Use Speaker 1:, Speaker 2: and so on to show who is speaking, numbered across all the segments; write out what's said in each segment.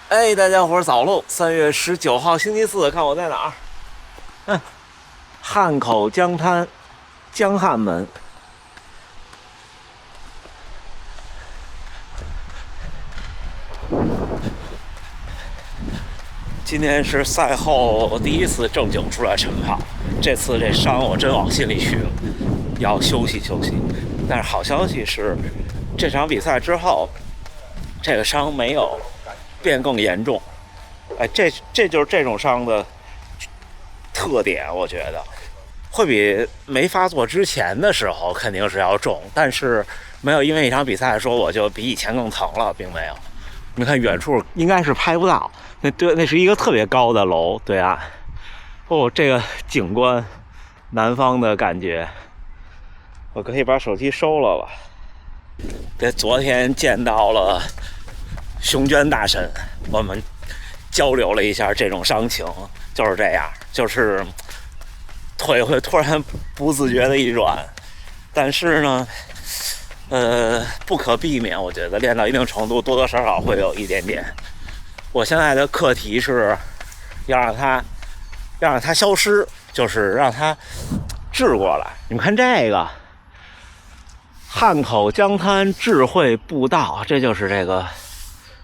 Speaker 1: 哎，大家伙早喽！3月19号星期四，看我在哪儿？汉口江滩，江汉门。今天是赛后第一次正经出来晨跑，这次这伤我真往心里去了，要休息休息。但是好消息是，这场比赛之后，这个伤没有变更严重。哎，这就是这种伤的特点，我觉得会比没发作之前的时候肯定是要重，但是没有因为一场比赛说我就比以前更疼了，并没有。你看远处应该是拍不到，那是一个特别高的楼，对啊。哦，这个景观，南方的感觉。我可以把手机收了吧。这昨天见到了熊娟大神，我们交流了一下这种伤情，就是这样，就是腿会突然不自觉的一软，但是呢，不可避免，我觉得练到一定程度，多多少少会有一点点。我现在的课题是要让它消失，就是让它治过来。你们看这个汉口江滩智慧步道，这就是这个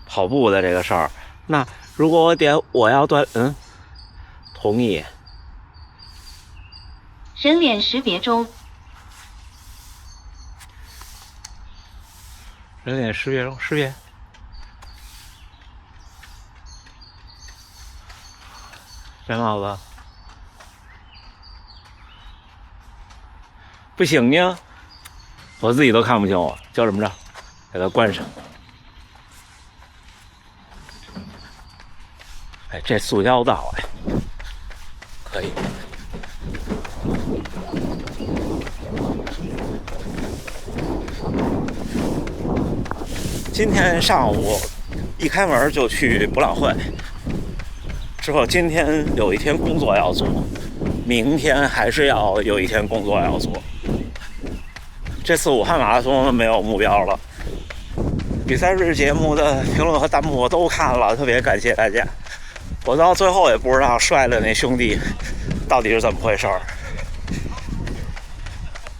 Speaker 1: 跑步的这个事儿。那如果我点我要同意。
Speaker 2: 人脸识别中。
Speaker 1: 人脸识别中，识别。别帽子。不行呢，我自己都看不清我，就这么着，给它关上。哎，这塑胶道哎，可以。今天上午一开门就去博览会，之后今天有一天工作要做，明天还是要有一天工作要做。这次武汉马拉松没有目标了。比赛日节目的评论和弹幕我都看了，特别感谢大家。我到最后也不知道摔了那兄弟到底是怎么回事儿。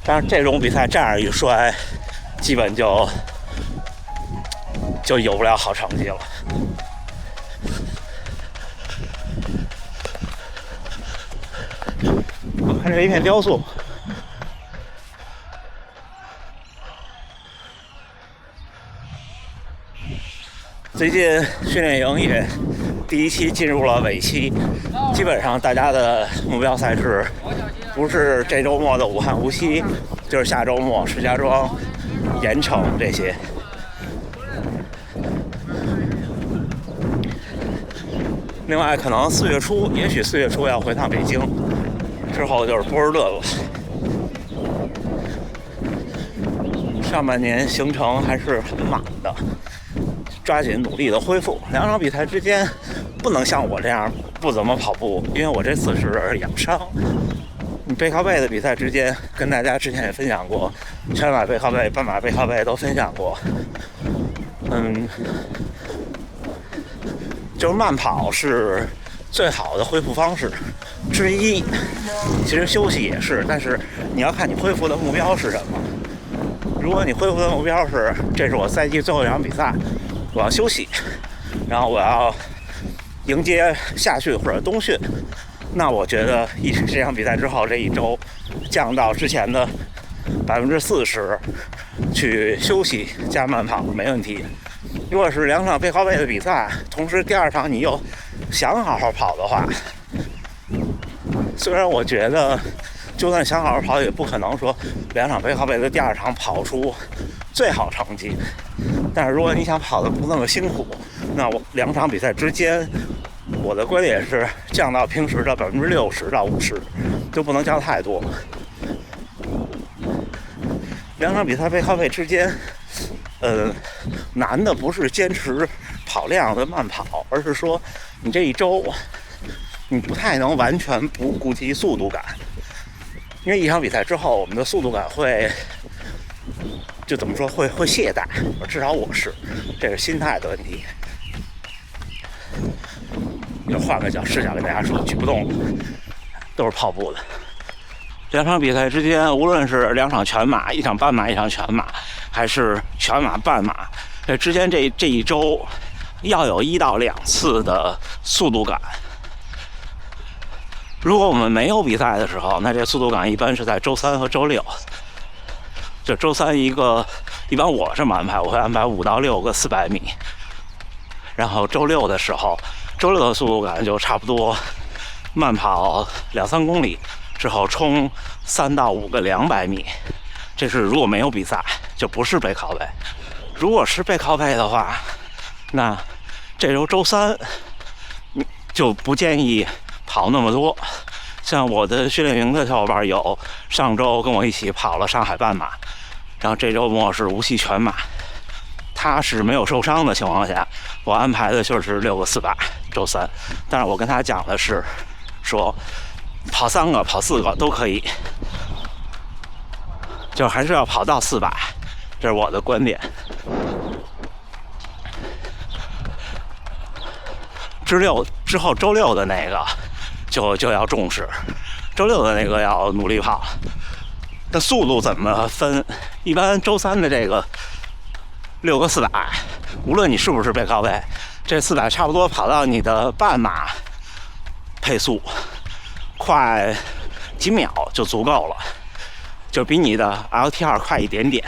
Speaker 1: 但是这种比赛这样一摔，基本就有不了好成绩了。我看这一片雕塑，最近训练营也第一期进入了尾期，基本上大家的目标赛事不是这周末的武汉无锡，就是下周末石家庄、盐城这些。另外，可能4月初，也许4月初要回趟北京，之后就是波士顿了。上半年行程还是很满的，抓紧努力的恢复。两场比赛之间，不能像我这样不怎么跑步，因为我这次是养伤。你背靠背的比赛之间，跟大家之前也分享过，全马背靠背、半马背靠背都分享过。就是慢跑是最好的恢复方式之一，其实休息也是，但是你要看你恢复的目标是什么。如果你恢复的目标是这是我赛季最后一场比赛，我要休息，然后我要迎接夏训或者冬训，那我觉得这场比赛之后这一周降到之前的40%去休息加慢跑没问题。如果是2场背靠背的比赛，同时第2场你又想好好跑的话，虽然我觉得就算想好好跑，也不可能说2场背靠背的第2场跑出最好成绩。但是如果你想跑得不那么辛苦，那我2场比赛之间，我的观点是降到平时的60%到50%，就不能降太多。2场比赛背靠背之间，难的不是坚持跑量的慢跑，而是说你这一周你不太能完全不顾及速度感，因为一场比赛之后，我们的速度感会就怎么说会懈怠，至少我是，这是心态的问题。就换个视角给大家说，举不动了，都是跑步的。两场比赛之间，无论是2场全马、1场半马、1场全马，还是全马、半马，这之间这一周要有1到2次的速度感。如果我们没有比赛的时候，那这速度感一般是在周3和周6。就周3一般我这么安排，我会安排5到6个400米，然后周6的时候，周6的速度感就差不多慢跑2-3公里之后冲3到5个200米。这是如果没有比赛，就不是背靠背。如果是背靠背的话，那这周3就不建议跑那么多。像我的训练营的小伙伴有上周跟我一起跑了上海半马，然后这周末是无锡全马。他是没有受伤的情况下，我安排的就是6个400周3。但是我跟他讲的是说跑3个跑4个都可以，就还是要跑到400，这是我的观点。之后周6的那个就要重视，周6的那个要努力跑。但速度怎么分？一般周3的这个6个400，无论你是不是背靠背，这400差不多跑到你的半马配速，快几秒就足够了，就比你的 LT2 快一点点。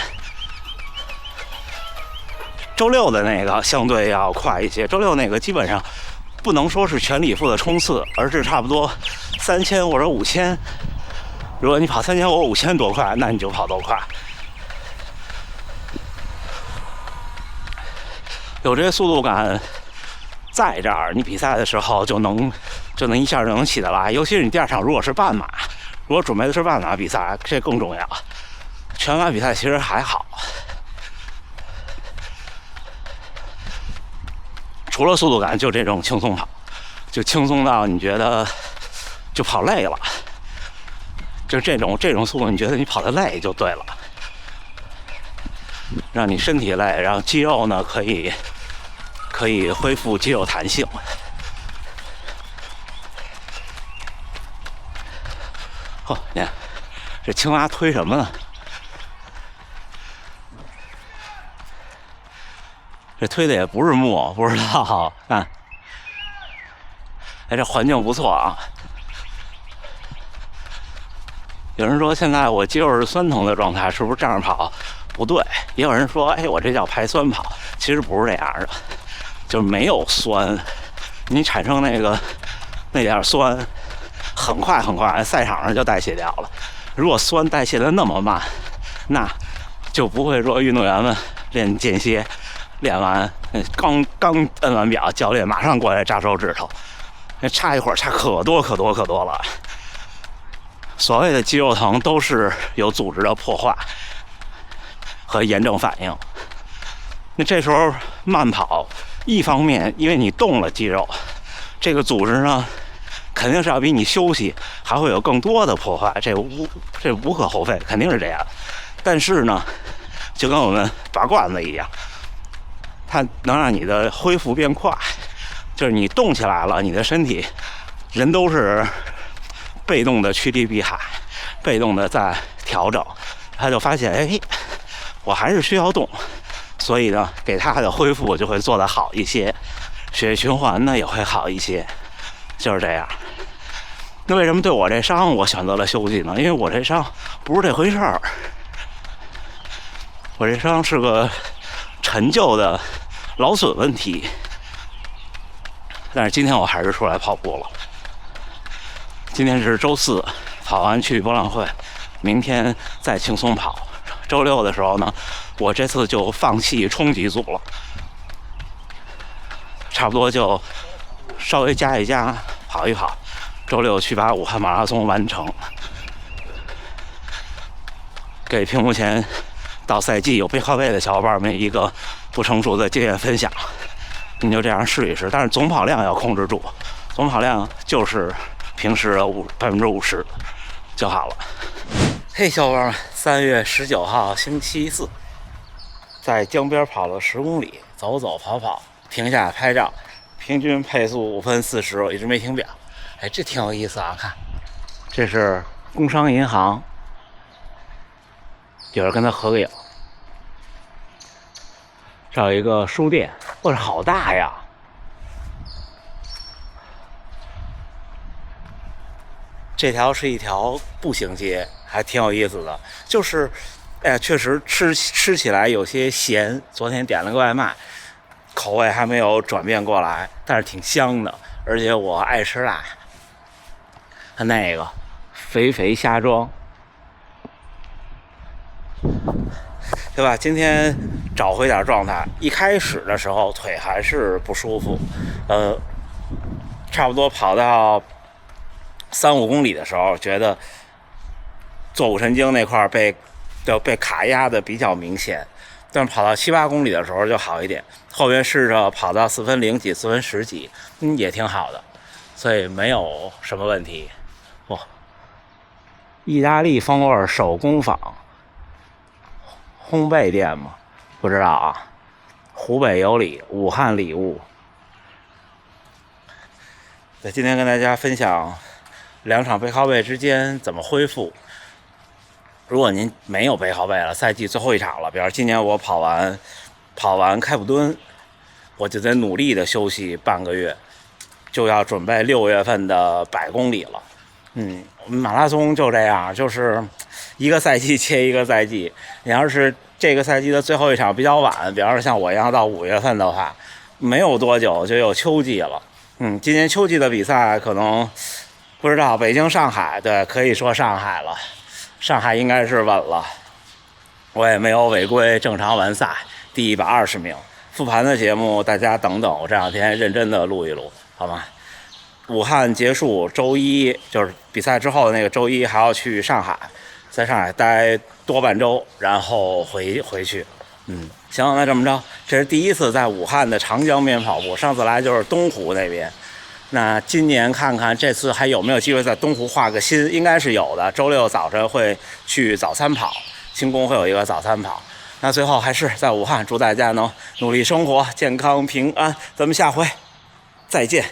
Speaker 1: 周6的那个相对要快一些，周6那个基本上不能说是全力以赴的冲刺，而是差不多3000或者5000。如果你跑3000或5000多快，那你就跑多快。有这些速度感在这儿，你比赛的时候就能一下就能起得来。尤其是你第2场如果是半马，如果准备的是半马比赛，这更重要。全马比赛其实还好，除了速度感，就这种轻松跑，就轻松到你觉得就跑累了，就这种速度，你觉得你跑得累就对了，让你身体累，让肌肉呢可以恢复肌肉弹性。哦，你看这青蛙推什么呢？这推的也不是木，不知道。看，哎，这环境不错啊。有人说现在我肌肉是酸疼的状态，是不是这样跑不对？也有人说，哎，我这叫排酸跑，其实不是这样的，就是没有酸，你产生那点酸，很快赛场上就代谢掉了。如果酸代谢的那么慢，那就不会说运动员们练间歇，练完刚摁完表，教练马上过来扎手指头，那差一会儿差可多了。所谓的肌肉疼都是有组织的破坏和炎症反应。那这时候慢跑，一方面因为你动了肌肉，这个组织呢肯定是要比你休息还会有更多的破坏，这无可厚非，肯定是这样。但是呢，就跟我们拔罐子一样，它能让你的恢复变快，就是你动起来了，你的身体人都是被动的趋利避害，被动的在调整，他就发现，哎，我还是需要动，所以呢，给他的恢复就会做得好一些，血液循环呢也会好一些，就是这样。那为什么对我这伤我选择了休息呢？因为我这伤不是这回事儿，我这伤是个陈旧的劳损问题。但是今天我还是出来跑步了。今天是周4，跑完去博览会，明天再轻松跑。周6的时候呢，我这次就放弃冲击组了，差不多就稍微加一加，跑一跑。周6去把武汉马拉松完成，给屏幕前到赛季有背靠背的小伙伴们一个不成熟的经验分享。你就这样试一试，但是总跑量要控制住，总跑量就是平时的50%就好了。嘿，小伙伴们，3月19号星期4，在江边跑了10公里，走走跑跑，停下拍照，平均配速5分40，我一直没停表。哎，这挺有意思啊！看，这是工商银行，有人跟他合个影。这有一个书店，哇，好大呀！这条是一条步行街，还挺有意思的。就是，哎呀，确实吃起来有些咸。昨天点了个外卖，口味还没有转变过来，但是挺香的。而且我爱吃辣。看那个肥肥虾庄，对吧？今天找回点状态。一开始的时候腿还是不舒服，差不多跑到3-5公里的时候，觉得坐骨神经那块被卡压的比较明显，但是跑到7-8公里的时候就好一点。后边试着跑到4分0几、4分10几，也挺好的，所以没有什么问题。哇，意大利风味手工坊烘焙店吗？不知道啊。湖北有礼，武汉礼物。对，今天跟大家分享2场背靠背之间怎么恢复。如果您没有背靠背了，赛季最后一场了，比如今年我跑完开普敦，我就得努力的休息半个月，就要准备6月份的100公里了。马拉松就这样，就是一个赛季接一个赛季。你要是这个赛季的最后一场比较晚，比方说像我一样到5月份的话，没有多久就有秋季了。今年秋季的比赛可能不知道，北京、上海，对，可以说上海了，上海应该是稳了。我也没有违规，正常完赛，第120名。复盘的节目大家等等，我这2天认真的录一录，好吗？武汉结束，周一就是比赛之后的那个周一还要去上海，在上海待多半周，然后回去。行，那这么着，这是第一次在武汉的长江边跑步，上次来就是东湖那边。那今年看看这次还有没有机会在东湖画个心，应该是有的。周6早晨会去早餐跑，轻功会有一个早餐跑。那最后还是在武汉，祝大家能努力生活，健康平安。咱们下回再见。